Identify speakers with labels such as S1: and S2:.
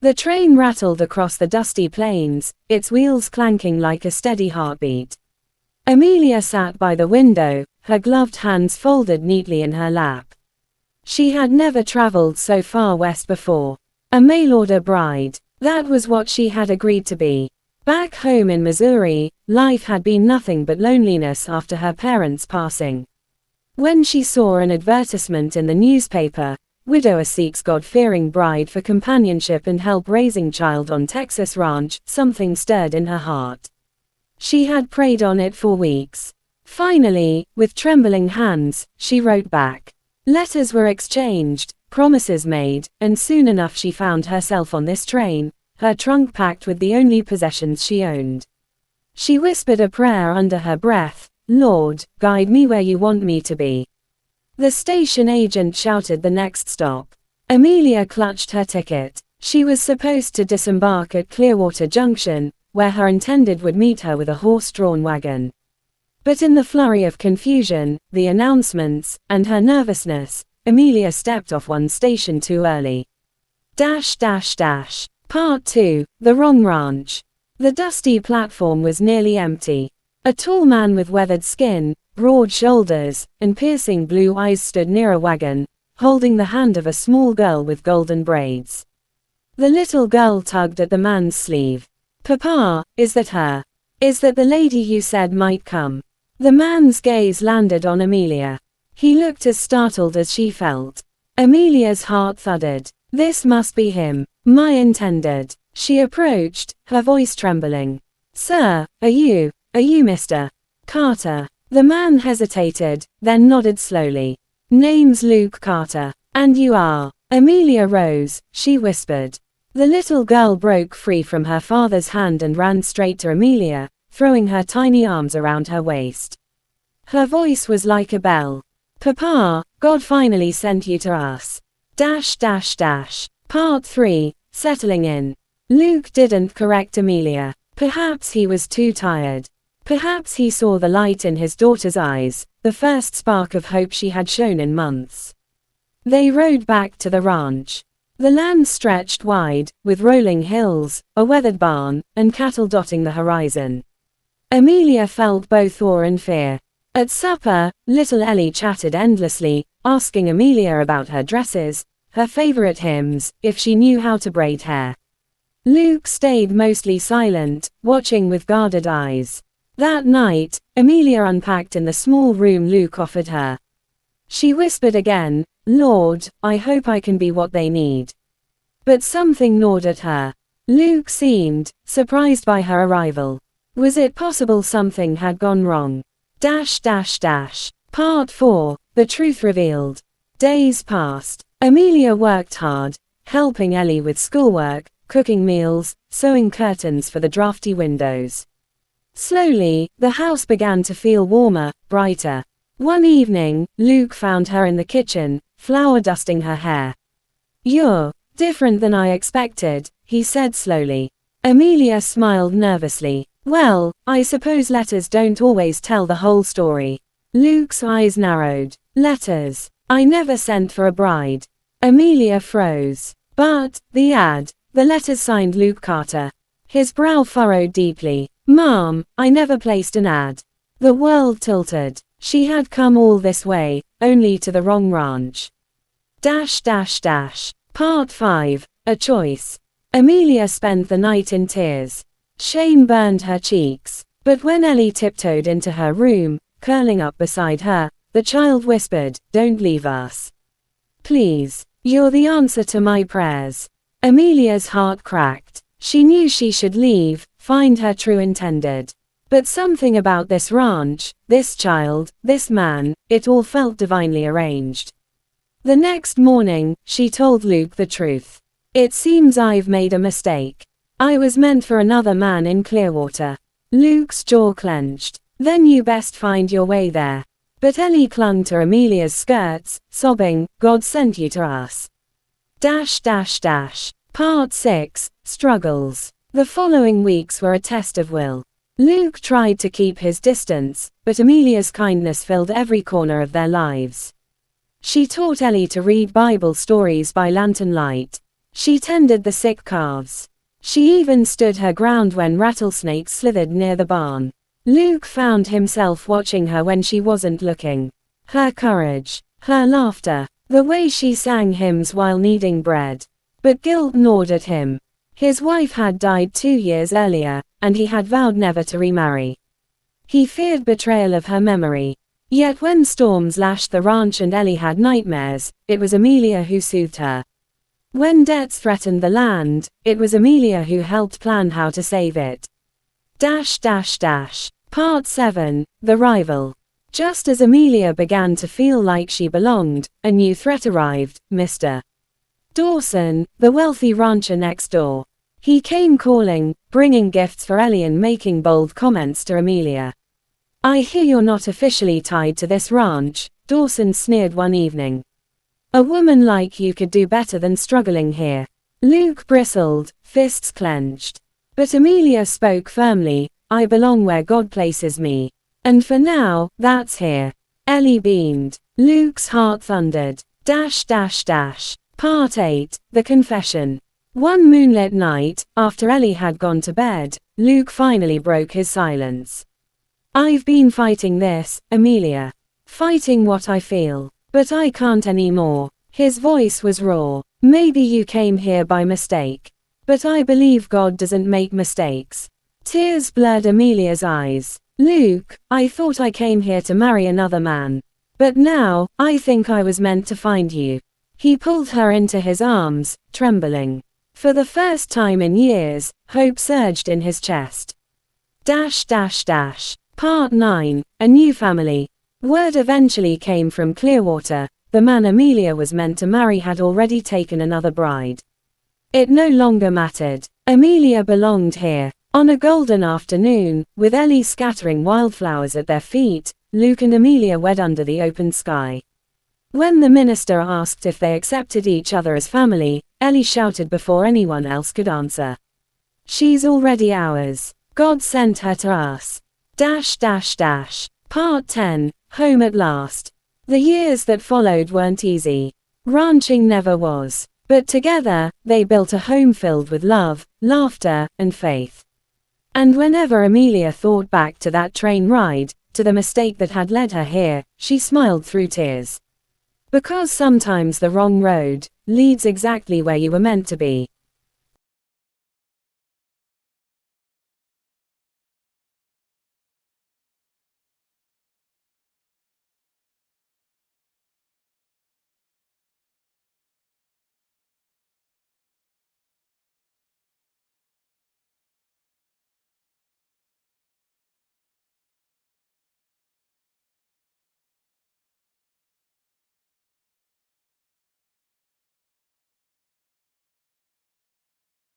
S1: The train rattled across the dusty plains, its wheels clanking like a steady heartbeat. Amelia sat by the window, her gloved hands folded neatly in her lap. She had never traveled so far west before. A mail-order bride. That was what she had agreed to be. Back home in Missouri, life had been nothing but loneliness after her parents' passing. When she saw an advertisement in the newspaper, "Widower seeks God-fearing bride for companionship and help raising child on Texas ranch," something stirred in her heart. She had prayed on it for weeks. Finally, with trembling hands, she wrote back. Letters were exchanged, promises made, and soon enough she found herself on this train, her trunk packed with the only possessions she owned. She whispered a prayer under her breath, "Lord, guide me where you want me to be." The station agent shouted the next stop. Amelia clutched her ticket. She was supposed to disembark at Clearwater Junction, where her intended would meet her with a horse-drawn wagon. But in the flurry of confusion, the announcements, and her nervousness, Amelia stepped off one station too early. Part 2, The Wrong Ranch. The dusty platform was nearly empty. A tall man with weathered skin, broad shoulders, and piercing blue eyes stood near a wagon, holding the hand of a small girl with golden braids. The little girl tugged at the man's sleeve. "Papa, is that her? Is that the lady you said might come?" The man's gaze landed on Amelia. He looked as startled as she felt. Amelia's heart thudded. This must be him. My intended. She approached, her voice trembling. "Sir, are you Mr. Carter?" The man hesitated, then nodded slowly. "Name's Luke Carter. And you are?" Amelia rose, she whispered. The little girl broke free from her father's hand and ran straight to Amelia, throwing her tiny arms around her waist. Her voice was like a bell. "Papa, God finally sent you to us. Part 3, Settling in. Luke didn't correct Amelia. Perhaps he was too tired. Perhaps he saw the light in his daughter's eyes, the first spark of hope she had shown in months. They rode back to the ranch. The land stretched wide, with rolling hills, a weathered barn, and cattle dotting the horizon. Amelia felt both awe and fear. At supper, little Ellie chatted endlessly, asking Amelia about her dresses, her favorite hymns, if she knew how to braid hair. Luke stayed mostly silent, watching with guarded eyes. That night, Amelia unpacked in the small room Luke offered her. She whispered again, "Lord, I hope I can be what they need." But something gnawed at her. Luke seemed surprised by her arrival. Was it possible something had gone wrong? Part 4, The Truth Revealed. Days passed. Amelia worked hard, helping Ellie with schoolwork, cooking meals, sewing curtains for the drafty windows. Slowly, the house began to feel warmer, brighter. One evening, Luke found her in the kitchen, flour dusting her hair. "You're different than I expected," he said slowly. Amelia smiled nervously. "Well, I suppose letters don't always tell the whole story." Luke's eyes narrowed. "Letters? I never sent for a bride." Amelia froze. "But, the ad. The letters signed Luke Carter." His brow furrowed deeply. "Mom, I never placed an ad." The world tilted. She had come all this way, only to the wrong ranch. Part 5, A Choice. Amelia spent the night in tears. Shame burned her cheeks. But when Ellie tiptoed into her room, curling up beside her, the child whispered, "Don't leave us. Please. You're the answer to my prayers." Amelia's heart cracked. She knew she should leave, find her true intended. But something about this ranch, this child, this man, it all felt divinely arranged. The next morning, she told Luke the truth. "It seems I've made a mistake. I was meant for another man in Clearwater." Luke's jaw clenched. "Then you best find your way there." But Ellie clung to Amelia's skirts, sobbing, "God sent you to us." Part 6, Struggles. The following weeks were a test of will. Luke tried to keep his distance, but Amelia's kindness filled every corner of their lives. She taught Ellie to read Bible stories by lantern light. She tended the sick calves. She even stood her ground when rattlesnakes slithered near the barn. Luke found himself watching her when she wasn't looking. Her courage, her laughter, the way she sang hymns while kneading bread. But guilt gnawed at him. His wife had died 2 years earlier, and he had vowed never to remarry. He feared betrayal of her memory. Yet when storms lashed the ranch and Ellie had nightmares, it was Amelia who soothed her. When debts threatened the land, it was Amelia who helped plan how to save it. Part 7, The Rival. Just as Amelia began to feel like she belonged, a new threat arrived, Mr. Dawson, the wealthy rancher next door. He came calling, bringing gifts for Ellie and making bold comments to Amelia. "I hear you're not officially tied to this ranch," Dawson sneered one evening. "A woman like you could do better than struggling here." Luke bristled, fists clenched. But Amelia spoke firmly, "I belong where God places me. And for now, that's here." Ellie beamed. Luke's heart thundered. Part 8, The Confession. One moonlit night, after Ellie had gone to bed, Luke finally broke his silence. "I've been fighting this, Amelia. Fighting what I feel. But I can't anymore." His voice was raw. "Maybe you came here by mistake. But I believe God doesn't make mistakes." Tears blurred Amelia's eyes. "Luke, I thought I came here to marry another man. But now, I think I was meant to find you." He pulled her into his arms, trembling. For the first time in years, hope surged in his chest. Part 9, A New Family. Word eventually came from Clearwater. The man Amelia was meant to marry had already taken another bride. It no longer mattered. Amelia belonged here. On a golden afternoon, with Ellie scattering wildflowers at their feet, Luke and Amelia wed under the open sky. When the minister asked if they accepted each other as family, Ellie shouted before anyone else could answer. "She's already ours. God sent her to us." Part 10, Home at Last. The years that followed weren't easy. Ranching never was. But together, they built a home filled with love, laughter, and faith. And whenever Amelia thought back to that train ride, to the mistake that had led her here, she smiled through tears. Because sometimes the wrong road leads exactly where you were meant to be.